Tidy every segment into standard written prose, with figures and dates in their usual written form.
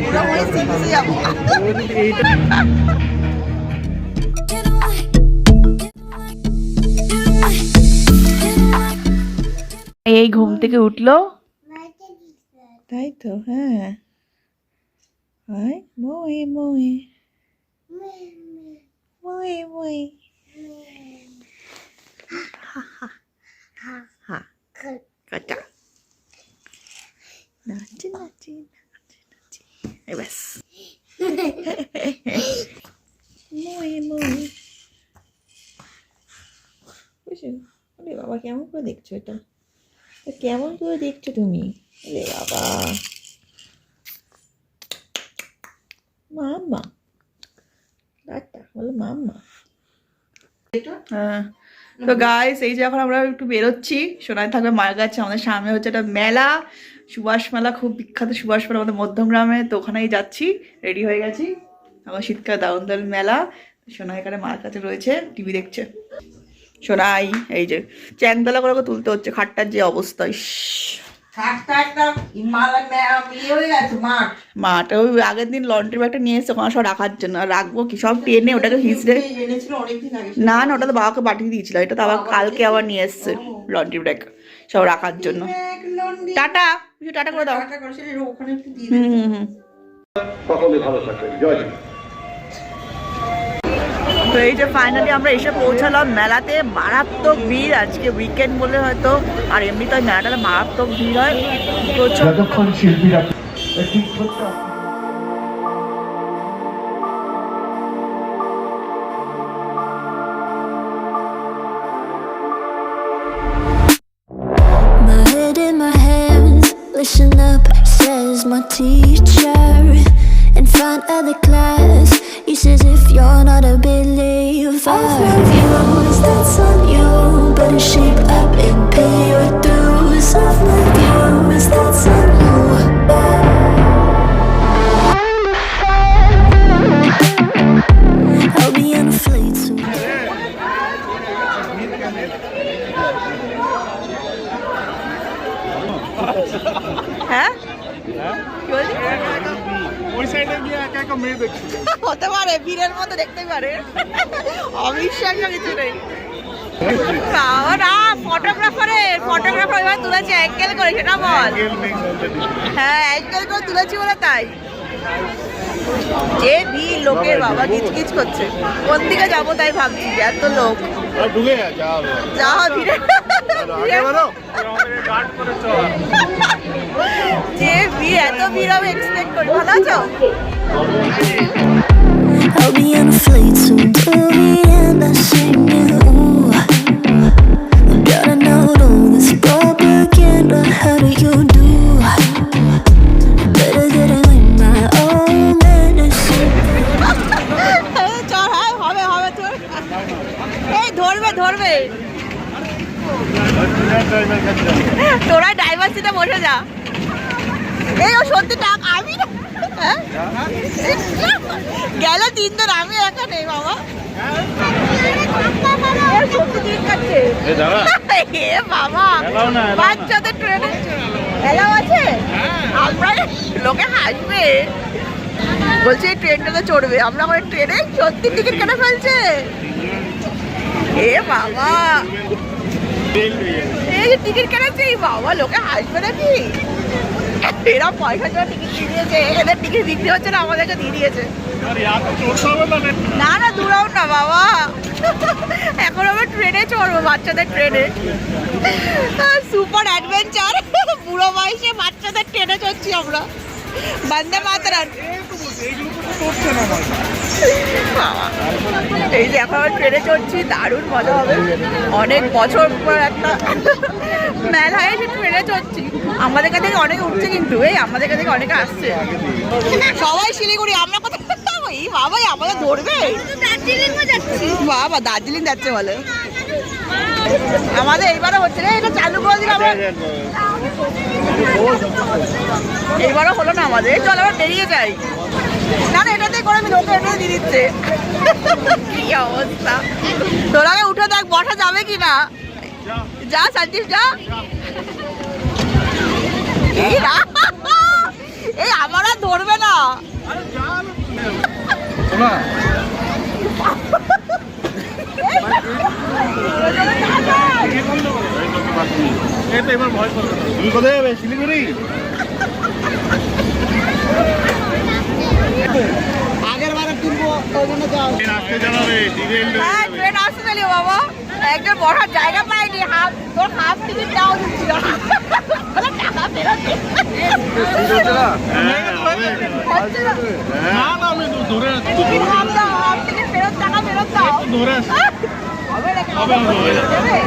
পুরো মনে শিখছি যাবো। এই ঘুম থেকে উঠলো, তাই তো। হ্যাঁ, মই মই মই মই কাটা নাচি নাচি নাচি নাচি ব্যাস। মই মই আরে বাবা, কেমন করে দেখছো এটা? কেমন করে দেখছো তুমি? আরে বাবা, মাম্মা ডাক্তার বলো মাম্মা। হ্যাঁ, তো গাইস এই যে এখন আমরা একটু বেরোচ্ছি, সোনাই থাকবে মায়ের কাছে। আমাদের সামনে হচ্ছে একটা মেলা, সুভাষ মেলা, খুব বিখ্যাত সুভাষ মেলা আমাদের মধ্যমগ্রামে। তো ওখানেই যাচ্ছি, রেডি হয়ে গেছি। আমার শীতকাল দারুণ মেলা। সোনাই এখানে মায়ের কাছে রয়েছে, টিভি দেখছে। সোনাই এই যে চ্যাংদোলা করে তুলতে হচ্ছে, খাটটার যে অবস্থা। মাঠ ওই আগের দিন লন্ড্রি ব্যাগটা নিয়ে এসছে ওখানে সব রাখার জন্য। আর রাখবো কি, সব টেনে ওটাকে হিসড়ে। না না, ওটা তো বাবাকে পাঠিয়ে দিয়েছিল, এটা তো আবার কালকে আবার নিয়ে এসছে লন্ড্রি ব্যাগ সব রাখার জন্য। টাটা, কিছু টাটা করে দাও। তো এই যে ফাইনালি আমরা এসে পৌঁছালাম মেলাতে। মারাত্মক ভিড়, আজকে উইকেন্ড বলে হয়তো, আর এমনি তো মেলাটাতে মারাত্মক ভিড় হয়। যতক্ষণ শিল্পীরা listen up, says my teacher. In front of the class, he says if you're not a believer, of views, that's on you. Better shape up and pay your dues. Of my views, that's on you. I'll be on a flight soon. হ্যাঁ, হতে পারে, ভিড়ের মতো দেখতে পারে, অবিশ্বাস কিছু নেই। ফটোগ্রাফার এবার তুলেছে অ্যাঙ্গেল করে, সেটা বল। হ্যাঁ, অ্যাঙ্গেল করে তুলেছি বলে তাই। যে ভিড় লোকের, বাবা কিচকিচ করছে। কোন দিকে যাবো তাই ভাবছি, এত লোক। যা ভিড়ে যে ভিড়, এত ভিড় আমি এক্সপেক্ট করি। ভালো আছো? I'll be on a flight soon to Vienna singing. Ooh, gotta know all this propaganda. How do you do? Better get it with my own medicine. চল, হ্যাঁ হবে হবে তোর। এই ধরবে ধরবে, তোরা ড্রাইভার সিটে বসে যা। এই ও সত্যি টাক, আমি গেল 3 জন, আমি একা নেই বাবা। বাবা বাচ্চাদের ট্রেনে এলাও আছে, আমরা লোকে হাসবে। বলছে এই ট্রেনটাতে চড়বে, আমরা আমার ট্রেনে সত্যি টিকিট কেটে ফেলছে। এ বাবা, এই যে টিকিট কেটেছে, বাবা লোকে হাসবে নাকি? এরা পয়সা জন্য টিকিট দিয়ে দিয়েছে, এদের টিকিট বিক্রি হচ্ছে না, আমাদেরকে দিয়ে দিয়েছে। না না, দূরাও না বাবা, এখন আমরা ট্রেনে চড়বো, বাচ্চাদের ট্রেনে। সুপার অ্যাডভেঞ্চার, বুড়ো বয়সে বাচ্চাদের ট্রেনে চড়ছি আমরা। বন্দে মাতরম। এই যে এখন আমরা ট্রেনে চড়ছি, দারুণ মজা হবে। অনেক বছর পর একটা মেলায় এসে ট্রেনে চড়ছি। আমাদের কাছে অনেক উঠছে, কিন্তু এই আমাদের কাছে অনেকে আসছে। সবাই শিলিগুড়ি, আমরা কোথায়? এই বাবাই আমাদের ধরবে। বাবা দার্জিলিং যাচ্ছে বলে। আমাদের এইবারও হচ্ছে রে, এটা চালু করে দিলাম। এইবারও হলো না আমাদের। চল আমরা বেরিয়ে যাই। না না, এটাতে করে আমি লোকে এটাতে দিয়ে দিচ্ছে। কি অবস্থা, তোরা উঠে দেখ বসা যাবে কি না। যা সঞ্জিশ যা। এই আমার আর ধরবে না। তুমি কোথায় যাবে? শিলিগুড়ি? হ্যাঁ ট্রেন আসতে চালিও বাবা, একজন বসার জায়গা পাইনি, তোর হাফ টিকিট দেওয়া দিচ্ছিল টাকা ফেরত দে। টিকিট হাফ দাও, হাফ টিকিট ফেরত, টাকা ফেরত দাও। হবে না, দেবে?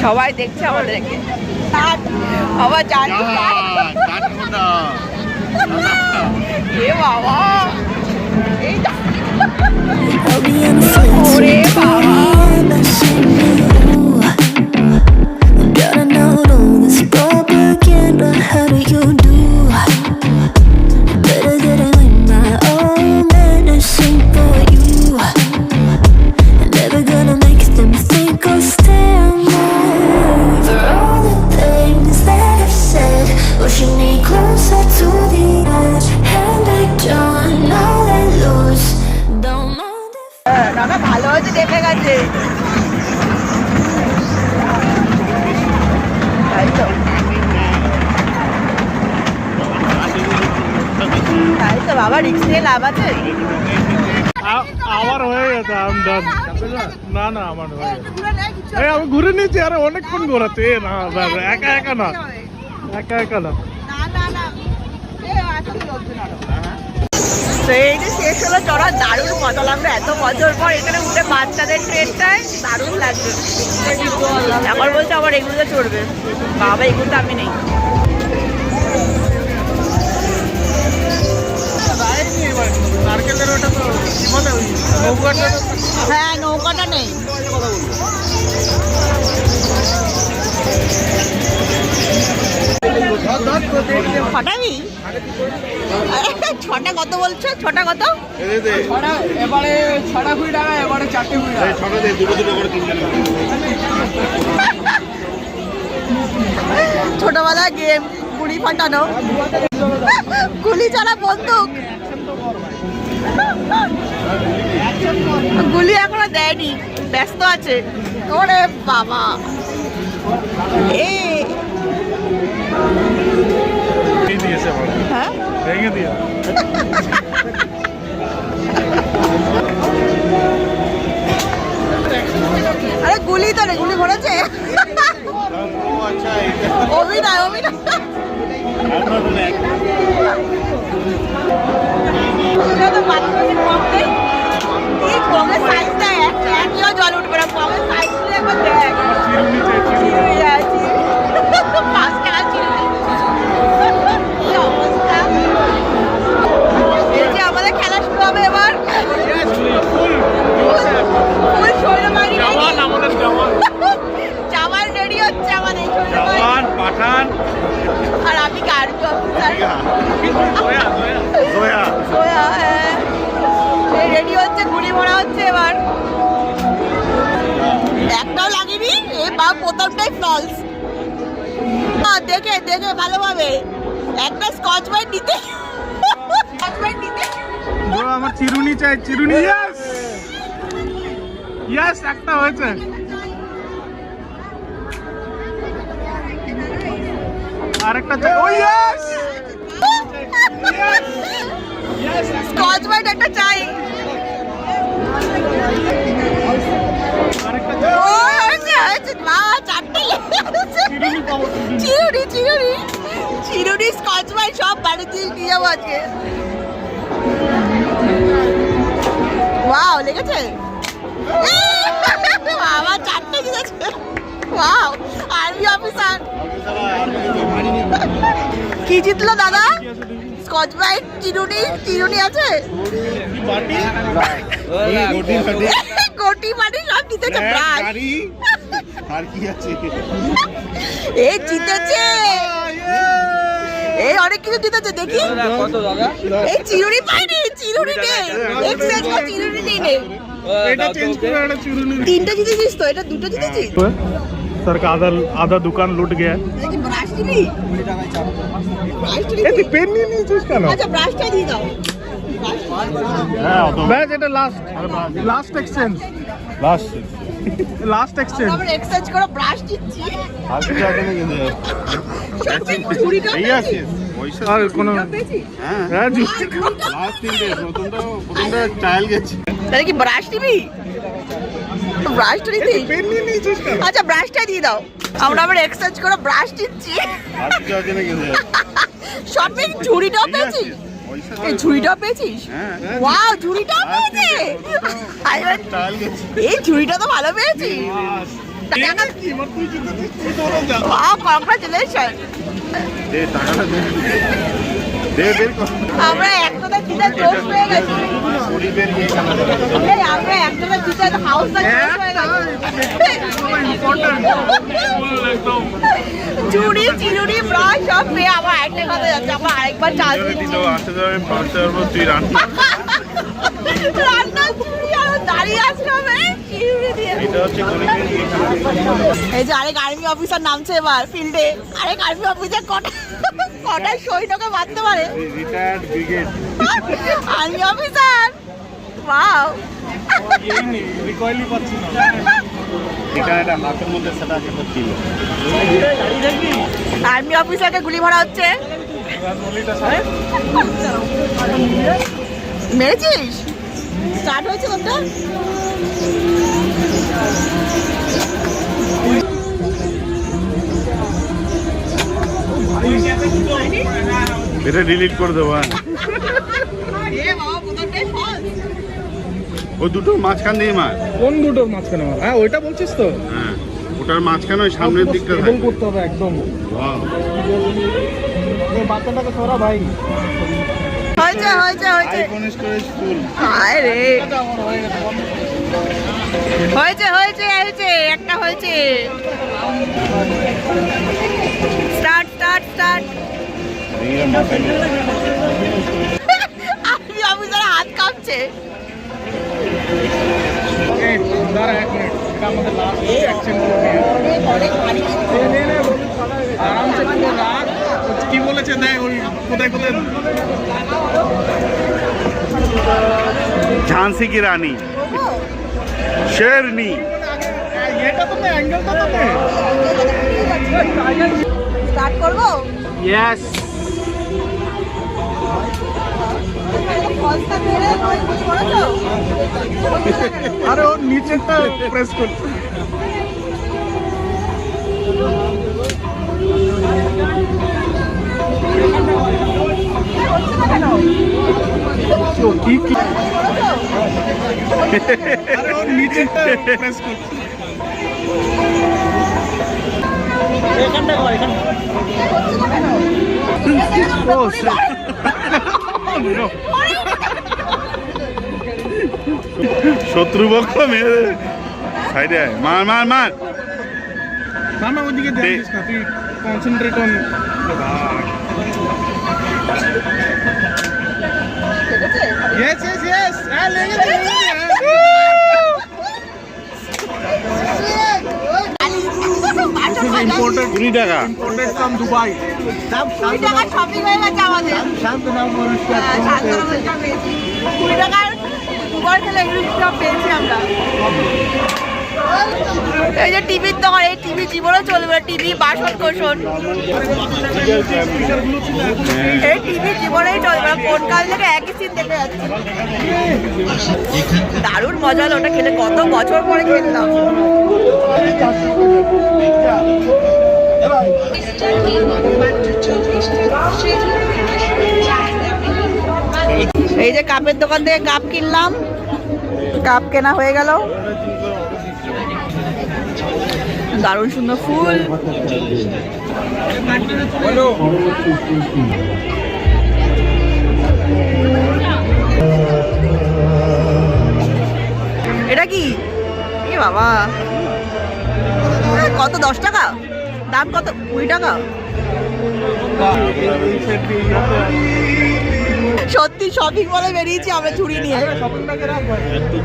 সবাই দেখছে আমাদেরকে, বাবা জানি এ বাবা, এইটা I'll be on the flight ওরে বাবা, gotta know all this propaganda. How do you do? Better get it with my own medicine for you. Never gonna make them think I'll stand more. For all the things that I've said, pushing me closer to the edge. And I don't know that lose. Don't mind if দাদা ভালো হয়েছে দেখে গেছে, তাই তো, তাই তো বাবা, রিস্ক নিয়ে লাভ আছে। আমার হয়ে গেছে, আমি ডান। না না আমার হয়ে গেছে, এই আমি ঘুরে নিয়েছি, আরে অনেকক্ষণ ঘোরাচ্ছে। এ না একা একা না, একা একা না। তো এই যে শেষ হলো চড়া, দারুণ মজা লাগলো, এত বছর পর এখানে উঠে বাচ্চাদের ট্রেনটায় দারুণ লাগবে। এখন বলছে আবার এগুলোতে চড়বে, বাবা এগুলোতে আমি নেই। নারকেলের ওটা তো কি বলে, ওই নৌকাটা? হ্যাঁ নৌকাটা নেই। ছটাবি? ছটা কত বলছো? ছটা কত? এবারে 6 টাকা, এবারে 4 টাকা। ছোটবেলা গেম, গুলি ফাটানো, গুলি ছাড়া বন্দুক, গুলি এখনো দেয়নি, ব্যস্ত আছে। ওরে বাবা, দিয়েছে হ্যাঁ ভেঙে দিয়ে। আরে গুলি তো রে, গুলি ভরেছে। অভিনয়, অভিনয়। এই কমের সাইজ দেয়, একটিও জল উঠবে না, কমের সাইজ একবার দেখ। পাঁচ টাকা চিরুনি। কি অবস্থা! এই যে আমাদের খেলা শুরু হবে এবার। ফুল সৈন্যবাহিনী জামাল রেডি হচ্ছে, আমাদের সৈন্যবাহিনী, পাঠান আর আমি গার্ড অফিসার জয়া। সোয়া। হ্যাঁ রেডি হচ্ছে, গুলি ভরা হচ্ছে এবার। একটাও লাগেনি, এই বা প্রথমটাই ফলস। দেখে দেখে ভালোভাবে একটা স্কচ ব্রাইট নিতে, স্কচ ব্রাইট নিতে। আমার চিরুনি চাই, চিরুনি। ইয়েস ইয়েস, একটা হয়েছে। আরেকটা চাই। ও ইয়েস, স্কচ ব্রাইট একটা চাই। আরেকটা চাই। ও হয়েছে, হয়েছে মা, চারটে চিরুনি, চিরুনি, চিরুনি, স্কচ ব্রাইট সব বাড়িতে নিয়ে যাবো আজকে। ওয়াও, লেগেছে বাবা, চারটে জিতেছে। Wow, army officer. কি জিতলো দাদা? স্কচ ব্রাইট, চিরুনি, চিরুনি আছে, কোটি মাটি সব জিতেছে প্রায়। আর কি আছে? এই জিতেছে, এই অনেক কিছু জিতেছে। দেখি কত দাদা? এই চিরুনি পাইনি, চিরুনি নেই, এক্সচেঞ্জ করে চিরুনি নেই। এটা চেঞ্জ করে একটা চিরুনি। তিনটা জিতেছিস তো, এটা দুটো জিতেছিস। सर का आधा दुकान लूट गया দেখি ব্রাশ দিবি? ব্রাশ দিবি? তুই পেন নিয়ে নিয়েছিস কেন? আচ্ছা ব্রাশটা দিয়ে দাও। ব্যাস এটা লাস্ট এক্সচেঞ্জ লাস্ট এক্সচেঞ্জ আমরা এক্সচেঞ্জ করে ব্রাশ দিচ্ছি। হালকা যাবে না কিন্তু ঝুড়িটা এই পেয়েছি? আছে পয়সা আর কোনো পেয়েছিস? হ্যাঁ হ্যাঁ লাস্ট তিনটে প্রথমটা ট্রায়াল গেছে তাহলে কি ব্রাশ দিবি? ব্রাশটা দিবি? পেন নিয়ে নিয়েছিস কেন? আচ্ছা ব্রাশটা দিয়ে দাও। আমরা আবার এক্সচেঞ্জ করে ব্রাশ দিচ্ছি। হালকা যাবে না কিন্তু শপিং ঝুড়িটাও পেয়েছিস? পয়সা এই ঝুড়িটাও পেয়েছিস? হ্যাঁ ওয়াও ঝুড়িটাও পেয়েছি। ট্রায়াল গেছে এই ঝুড়িটা তো ভালো পেয়েছি। Wow congratulation. দে টাকাটা দে বের কর আমরা একটা জিতে জোশ হয়ে গেছি। গরিবের ইয়ে খেলা এই আমরা একটা জিতে হাউসটা জোশ হয়ে গেছে। ঝুড়ি চিরুড়ি ব্রাশ সব পেয়ে আবার একটা কথা যাচ্ছে, আমরা আরেকবার চাল দিচ্ছি। আসতে যাবে 5,000 পর তুই রান্না রান্না চিরুড়ি আর দাঁড়িয়ে আসতে হবে চিরুড়ি দিয়ে। এটা হচ্ছে গরিবের ইয়ে খেলা এই যে আরেক আর্মি অফিসার নামছে এবার ফিল্ডে। আরেক আর্মি অফিসার কটা সৈন্যকে মারতে পারে? Retired brigade army officer wow. রিকয়েলই পাচ্ছি না এটা একটা হাতের মধ্যে সেটা একটা ছিল আর্মি অফিসারকে গুলি মারা হচ্ছে। মেরেছিস? স্টার্ট হয়েছে কোনটা? এটা ডিলিট করে দেবো হ্যাঁ ও দুটো মাঝখান দিয়ে মার কোন দুটোর মাঝখানে মার? হ্যাঁ ওইটা বলছিস তো? হ্যাঁ ওটার মাঝখানে ওই সামনের দিকটা স্টেবল থাকে করতে হবে একদম। Wow. এই বাচ্চাটাকে সরা ভাই। হয়েছে হয়েছে হয়েছে। iPhone storage full হায় রে হয়েছে হয়েছে হয়েছে একটা হয়েছে। Start start start. রিয়া মাথায় নিয়ে। আর্মি অফিসার হাত কাঁপছে। এই দাঁড়া এক মিনিট, এটা আমাদের লাস্ট অ্যাকশন করবে। নে নে আরামসে পুরো রাখ। কি বলেছে দেখ ওই কোথায় কোথায় ঝাঁসি কি রানী শেরনি এটা তো অ্যাঙ্গেলটা তো নে। স্টার্ট করবো? ইয়েস ফলসটা মেরে কিছু করেছো? আরে ওর নিচেরটা প্রেস করছে। কি কি আরে ওর নিচেরটা প্রেস করছে। এখানটা কর এখানটা। ও শত্রুপক্ষ মেরে সাইডে মার মার মার না না ওদিকে দেখিস না, তুই concentrate on. Yes yes yes হ্যাঁ লেগেছে লেগেছে। 20 টাকা ইম্পোর্টেড ফ্রম দুবাই। 20 টাকার শপিং হয়ে গেছে আমাদের। শান্তনা পুরস্কার পেয়েছি। 20 টাকার দুবার খেলে এগুলো সব পেয়েছি আমরা। এই যে টিভির দোকান, এই টিভি জীবনে চলবে। টিভি বাসন কোসন এই টিভি জীবনেই চলবে। কোন কাল থেকে একই সিন দেখে যাচ্ছি। দারুণ মজা হলো ওটা খেলে। কত বছর পরে খেললাম। এই যে কাপের দোকান থেকে কাপ কিনলাম। কাপ কেনা হয়ে গেল। দারুণ সুন্দর ফুল। এটা কি? এ বাবা কত? 10 টাকা দাম? কত? 20 টাকা? সত্যি শপিং মলে বেরিয়েছি আমরা ঝুড়ি নিয়ে। একটু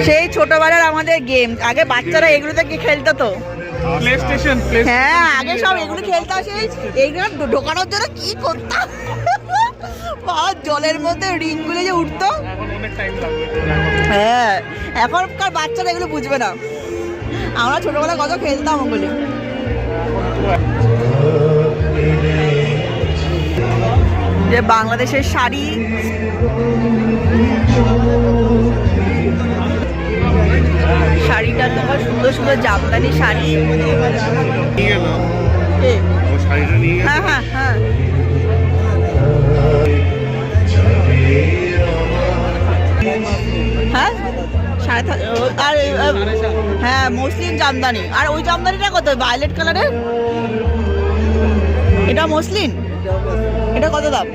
সেই ছোটবেলার আমাদের গেম, আগে বাচ্চারা এগুলোতে কি খেলতো তো। প্লে স্টেশন হ্যাঁ আগে সব এগুলো খেলতাম, সেই এইগুলো ঢোকানোর জন্য কি করতাম বাবা, জলের মধ্যে রিং গুলো যে উঠতো। এখন অনেক টাইম লাগবে। হ্যাঁ এখনকার বাচ্চারা এগুলো বুঝবে না, আমরা ছোটবেলায় কত খেলতাম ওগুলো। যে বাংলাদেশের শাড়ি, শাড়িটা তোমার সুন্দর সুন্দর জামদানি শাড়ি। নিয়ে গেল এ, ও শাড়িটা নিয়ে গেল। হ্যাঁ হ্যাঁ হ্যাঁ হ্যাঁ আর হ্যাঁ মসলিন জামদানি। আর ওই জামদানিটা কত, ভায়োলেট কালারের, এটা মসলিন, এটা কত দাম?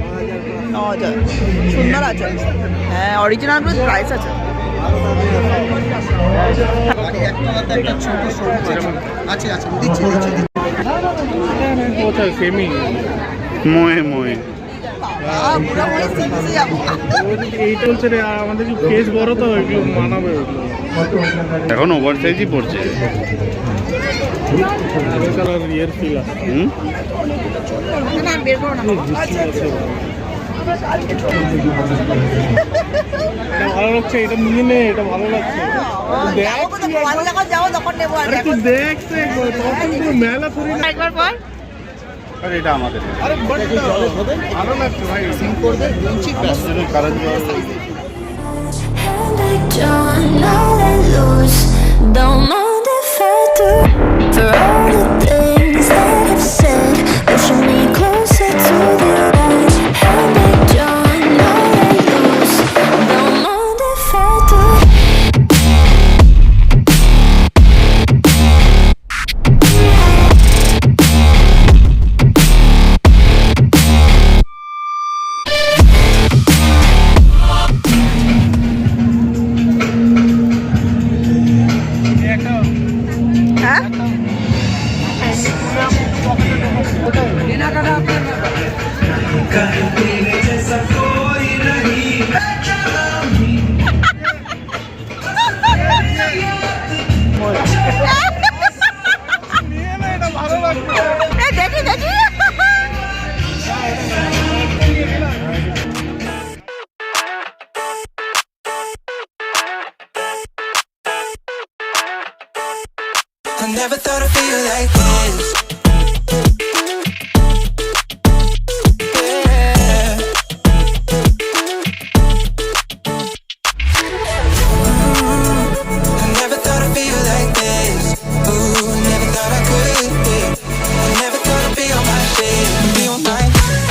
9,000। সুন্দর আছে, হ্যাঁ অরিজিনাল প্রাইস আছে। কোথায় সেমি মোয়ে মোয়ে পুরো মনে সিমসে যাবো। এইটা হচ্ছে রে, আর আমাদের কি ফেস বড় তো এগুলো মানাবে ওগুলো। এখন ওভার সাইজই পড়ছে। কালার ইয়ের ফিল আছে। হুম না বের করো না। এটা ভালো লাগছে, এটা নিয়ে নে, এটা ভালো লাগছে। যাবো কোথায়, ভালো যখন যাবো তখন নেবো। আর আরে তুই দেখছে তখন পুরো মেলা থরি না। একবার পর আর এটা আমাদের আরে বাট ভালো লাগছে ভাই। সিং করবে কারণ And I don't all I lose. Don't mind if I do. For all the things that I've said, pushing me closer to the light. And I don't all I lose. Don't mind if I do. হ্যাঁ নিয়ে নে, এটা ভালো লাগছে। এই দেখি দেখি I never thought I'd feel like this. Yeah. I never thought I'd feel like this. Ooh, never thought I could. I never thought I'd be on my shit, be on my.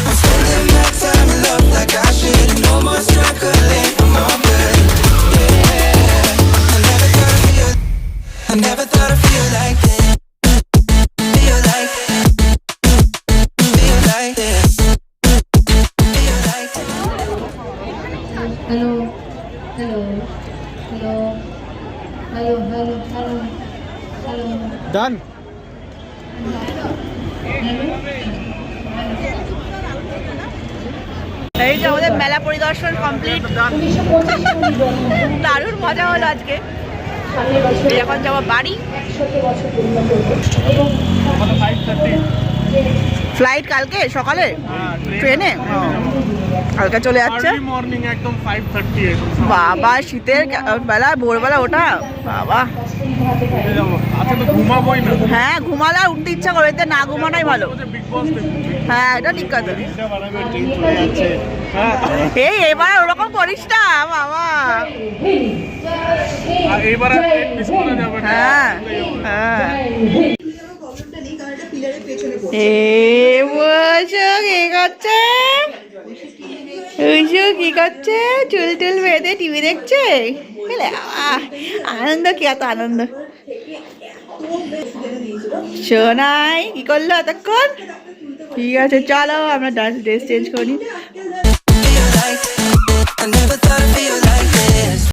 I'm spending my time in love like I should. No more struggling, I'm all good. Yeah. I never thought I'd feel. I never thought I'd feel like this. Feel like this. Feel like this. Hello, hello, hello, hello, hello, hello, hello. Done. এই যে আমাদের মেলা পরিদর্শন complete, দারুণ মজা হলো আজকে। এখন যাবো বাড়ি। ফ্লাইট কালকে সকালে ট্রেনে, কালকে চলে যাচ্ছে। মর্নিং একদম 5:30 বাবা শীতের বেলা ভোরবেলা ওটা বাবা। আচ্ছা তো ঘুমাবোই না। হ্যাঁ ঘুমালে আর উঠতে ইচ্ছা করে, এতে না ঘুমানোই ভালো। বিগ বস হ্যাঁ এটা ঠিক কথা। হ্যাঁ এই এবার ওরকম করিস না বাবা। আর এইবার মিস করা যাবে না। হ্যাঁ হ্যাঁ এ বসো কি করছে, বুঝো কি করছে, চুল টুল বেঁধে টিভি দেখছে। আনন্দ, কি এত আনন্দ। শোনাই কি করলো এতক্ষণ। ঠিক আছে চলো আমরা ড্রেস চেঞ্জ করি। Feel like. I never thought I'd feel like